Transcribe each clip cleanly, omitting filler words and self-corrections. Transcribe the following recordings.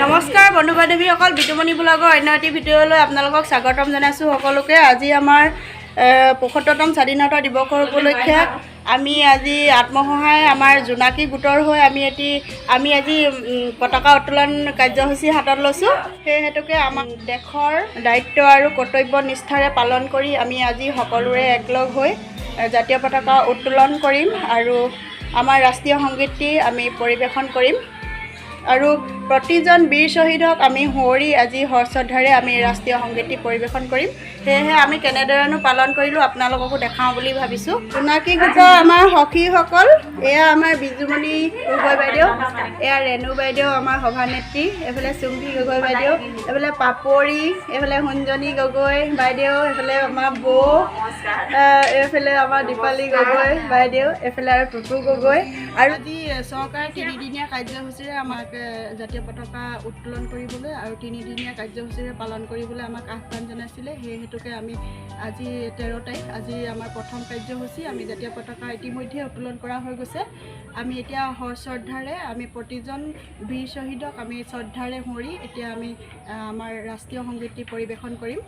নমস্কাৰ বন্ধু বান্ধৱীসকল, বিতুমনি ব্লগৰ অন্য এটি ভিডিঅ'লৈ আপোনালোকক স্বাগতম জনাইছোঁ সকলোকে। আজি আমাৰ ৭৫তম স্বাধীনতা দিৱসৰ উপলক্ষে আমি আজি আত্মসহায় আমাৰ জোনাকী গোটৰ হৈ আমি আজি পতাকা উত্তোলন কাৰ্যসূচী হাতত লৈছোঁ। সেই হেতুকে আমাৰ দেশৰ দায়িত্ব আৰু কৰ্তব্য নিষ্ঠাৰে পালন কৰি আমি আজি সকলোৰে একলগ হৈ জাতীয় পতাকা উত্তোলন কৰিম আৰু আমাৰ ৰাষ্ট্ৰীয় সংগীতটি আমি পৰিৱেশন কৰিম আৰু প্ৰতিজন বীৰ শ্বহীদক আমি সুঁৱৰি আজি শ্ৰদ্ধাৰে আমি ৰাষ্ট্ৰীয় সংগীতটি পৰিৱেশন কৰিম। সেয়েহে আমি কেনেদৰেনো পালন কৰিলোঁ আপোনালোককো দেখাওঁ বুলি ভাবিছোঁ। জোনাকী গোটৰ আমাৰ সখীসকল, এয়া আমাৰ বিজুমণি গগৈ বাইদেউ, এয়া ৰেণু বাইদেউ আমাৰ সভানেত্ৰী, এইফালে চুম্পী গগৈ বাইদেউ, এইফালে পাপৰি, এইফালে সুঞ্জনী গগৈ বাইদেউ, এইফালে আমাৰ বৌ, এইফালে আমাৰ দীপালী গগৈ বাইদেউ, এইফালে আৰু টুটু গগৈ। আৰু আজি চৰকাৰে 3দিনীয়া কাৰ্যসূচীৰে আমাক জাতীয় পতাকা উত্তোলন কৰিবলৈ আৰু 3দিনীয়া কাৰ্যসূচীৰে পালন কৰিবলৈ আমাক আহ্বান জনাইছিলে। সেই হেতুকে আমি আজি 13 তাৰিখ, আজি আমাৰ প্ৰথম কাৰ্যসূচী। আমি জাতীয় পতাকা ইতিমধ্যে উত্তোলন কৰা হৈ গৈছে। আমি এতিয়া শ্ৰদ্ধাৰে আমি প্ৰতিজন বীৰ শ্বহীদক আমি শ্ৰদ্ধাৰে সুঁৱৰি এতিয়া আমি আমাৰ ৰাষ্ট্ৰীয় সংগীতটি পৰিৱেশন কৰিম।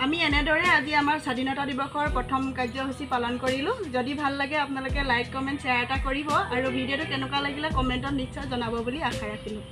আমি এনেদৰে আজি আমাৰ স্বাধীনতা দিৱসৰ প্ৰথম কাৰ্যসূচী পালন কৰিলোঁ। যদি ভাল লাগে আপোনালোকে লাইক, কমেণ্ট, শ্বেয়াৰ এটা কৰিব আৰু ভিডিঅ'টো কেনেকুৱা লাগিলে কমেণ্টত নিশ্চয় জনাব বুলি আশা ৰাখিলোঁ।